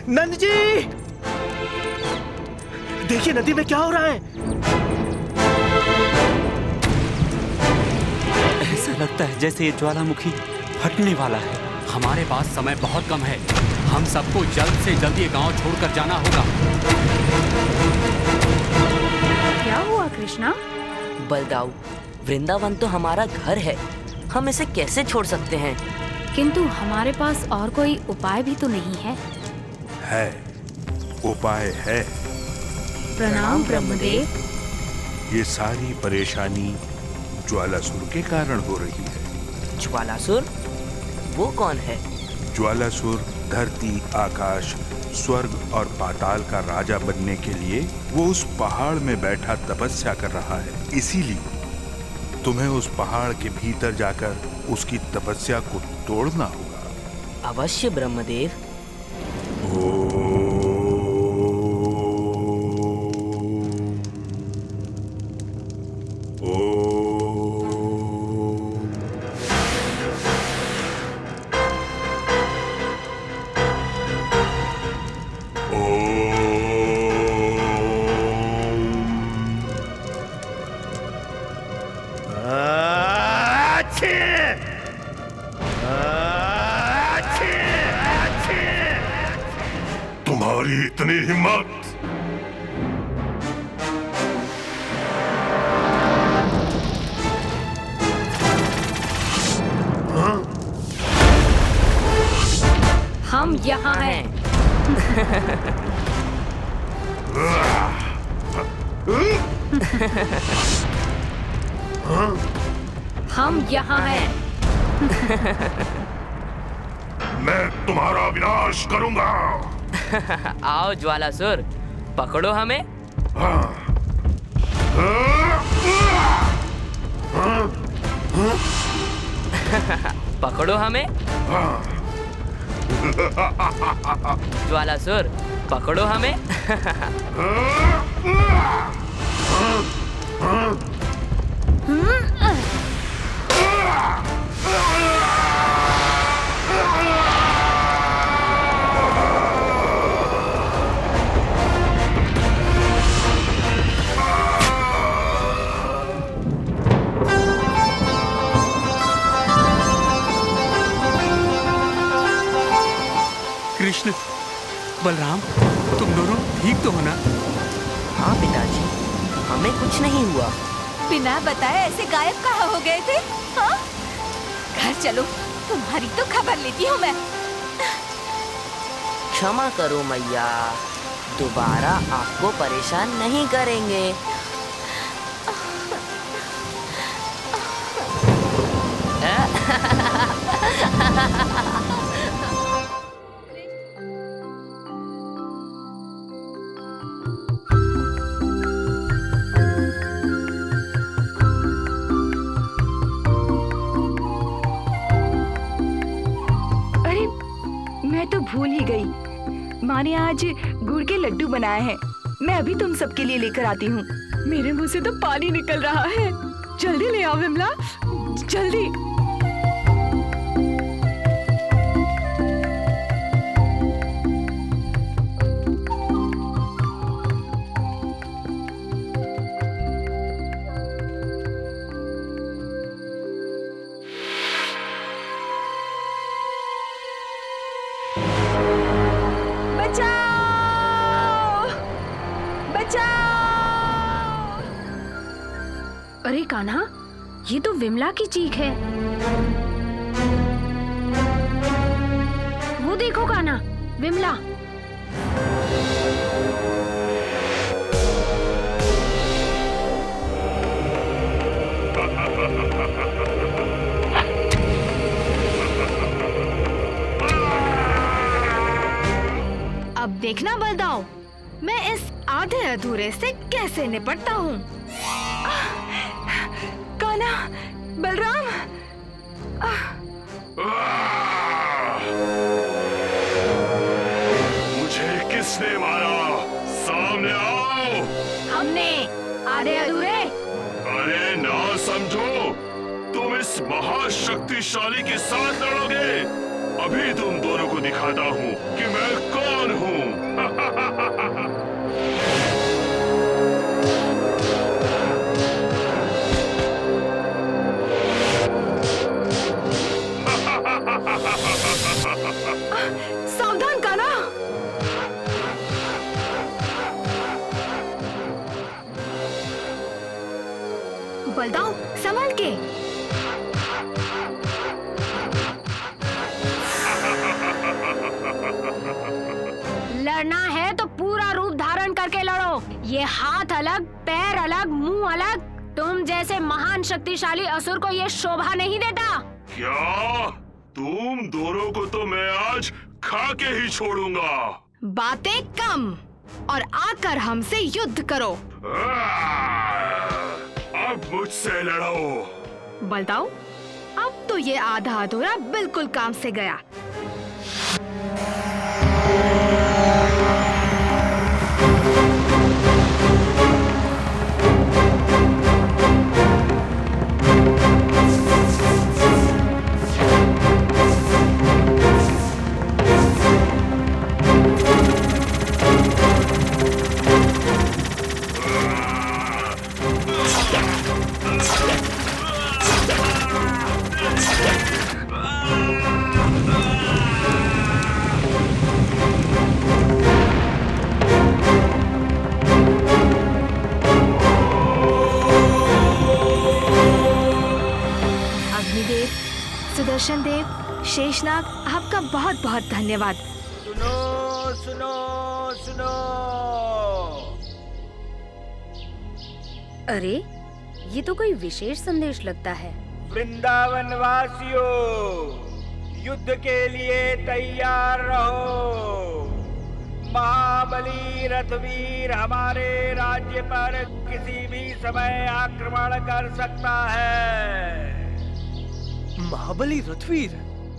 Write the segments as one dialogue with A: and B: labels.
A: नंद जी, देखिए नदी में क्या हो रहा है।
B: ऐसा लगता है जैसे ये ज्वालामुखी फटने वाला है।
C: हमारे पास समय बहुत कम है, हम सबको जल्द से जल्द ये गांव छोड़कर जाना होगा।
D: क्या हुआ कृष्णा?
E: बलदाऊ, वृंदावन तो हमारा घर है, हम इसे कैसे छोड़ सकते हैं?
D: किंतु हमारे पास और कोई उपाय भी तो नहीं है।
F: है, उपाय है।
D: प्रणाम ब्रह्मदेव।
F: ये सारी परेशानी ज्वालासुर के कारण हो रही है।
E: ज्वालासुर? वो कौन है?
F: ज्वालासुर धरती, आकाश, स्वर्ग और पाताल का राजा बनने के लिए वो उस पहाड़ में बैठा तपस्या कर रहा है। इसीलिए तुम्हें उस पहाड़ के भीतर जाकर उसकी तपस्या को तोड़ना होगा।
E: अवश्य ब्रह्मदेव।
F: तुम्हारी इतनी हिम्मत!
D: हम यहाँ हैं। हम यहाँ हैं।
F: मैं तुम्हारा विनाश करूंगा।
E: आओ ज्वालासुर, पकड़ो हमें। पकड़ो हमें। ज्वालासुर, पकड़ो हमें।
C: कृष्ण, बलराम, तुम दोनों ठीक तो हो ना?
E: हाँ पिताजी, हमें कुछ नहीं हुआ।
G: बिना बताए ऐसे गायब कहाँ हो गए थे? हाँ? घर चलो, तुम्हारी तो खबर लेती हूँ मैं।
E: क्षमा करो मैया, दोबारा आपको परेशान नहीं करेंगे।
G: मैं तो भूल ही गई। माँ ने आज गुड़ के लड्डू बनाए हैं। मैं अभी तुम सबके लिए लेकर आती हूँ। मेरे मुंह से तो पानी निकल रहा है। जल्दी ले आओ विमला, जल्दी।
D: अरे कान्हा, ये तो विमला की चीख है। वो देखो कान्हा, विमला।
G: अब देखना बलदाऊ, मैं इस आधे अधूरे से कैसे निपटता हूँ। कान्हा, बलराम।
F: मुझे किसने मारा? सामने आओ।
D: हमने। आधे अधूरे?
F: अरे ना समझो, तुम इस महाशक्तिशाली के साथ लड़ोगे।
H: अभी तुम दोनों को दिखाता हूँ कि मैं कौन हूँ।
G: सावधान कान्हा।
D: बलदाऊ संभल के। लड़ना है तो पूरा रूप धारण करके लड़ो। ये हाथ अलग, पैर अलग, मुंह अलग। तुम जैसे महान शक्तिशाली असुर को ये शोभा नहीं देता।
H: क्या? तुम दोनों को तो मैं आज खा के ही छोड़ूंगा।
G: बातें कम और आकर हमसे युद्ध करो।
H: अब मुझसे लड़ो।
G: बलदाऊ, अब तो ये आधा अधूरा बिल्कुल काम से गया। सुदर्शन देव, शेषनाग, आपका बहुत बहुत धन्यवाद।
A: सुनो सुनो सुनो।
D: अरे ये तो कोई विशेष संदेश लगता है।
A: वृंदावन वासियों, युद्ध के लिए तैयार रहो। महाबली रथवीर हमारे राज्य पर किसी भी समय आक्रमण कर सकता है।
C: महाबली रथवीर,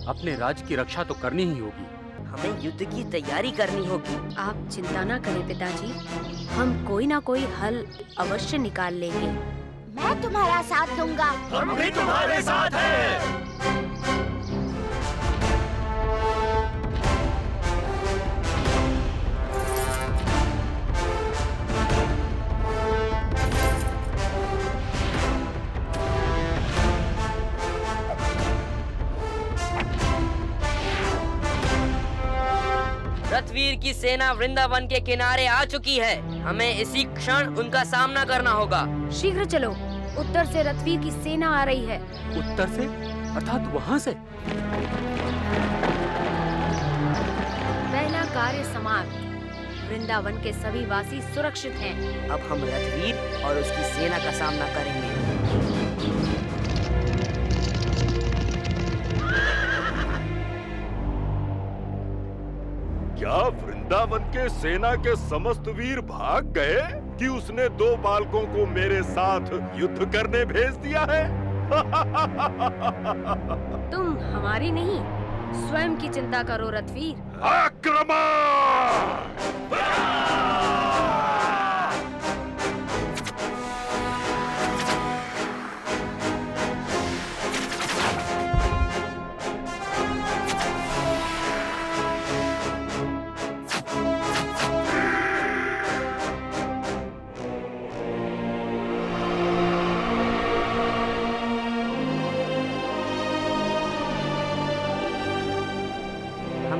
C: अपने राज्य की रक्षा तो करनी ही होगी।
E: हमें युद्ध की तैयारी करनी होगी।
D: आप चिंता ना करें पिताजी, हम कोई ना कोई हल अवश्य निकाल लेंगे।
I: मैं तुम्हारा साथ दूंगा।
A: हम भी तुम्हारे साथ हैं।
E: रथवीर की सेना वृंदावन के किनारे आ चुकी है। हमें इसी क्षण उनका सामना करना होगा।
D: शीघ्र चलो, उत्तर से रथवीर की सेना आ रही है।
C: उत्तर से? अर्थात वहाँ से?
D: पहला कार्य समाप्त। वृंदावन के सभी वासी सुरक्षित हैं।
E: अब हम रथवीर और उसकी सेना का सामना करेंगे।
H: क्या वृंदावन के सेना के समस्त वीर भाग गए कि उसने 2 बालकों को मेरे साथ युद्ध करने भेज दिया है?
D: तुम हमारी नहीं, स्वयं की चिंता करो रथवीर।
H: आक्रमण!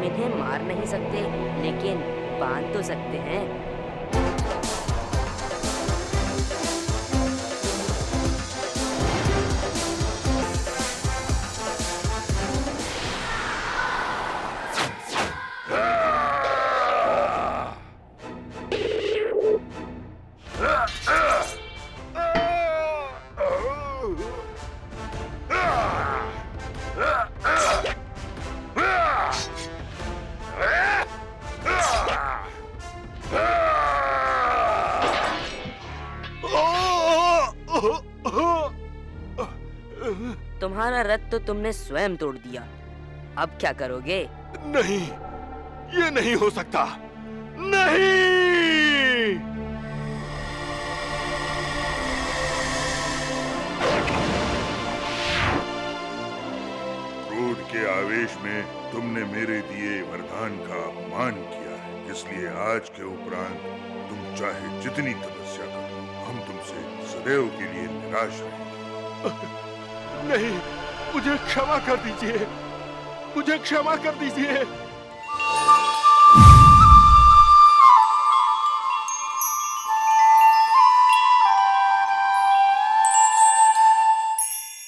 E: इन्हें मार नहीं सकते, लेकिन बांध तो सकते हैं। तुम्हारा रथ तो तुमने स्वयं तोड़ दिया, अब क्या करोगे?
H: नहीं, ये नहीं हो सकता। नहीं! क्रोध
F: के आवेश में तुमने मेरे दिए वरदान का अपमान किया है, इसलिए आज के उपरांत तुम चाहे जितनी तपस्या करो, हम तुमसे सदैव के लिए निराश रहेंगे।
H: नहीं, मुझे क्षमा कर दीजिए, मुझे क्षमा कर दीजिए।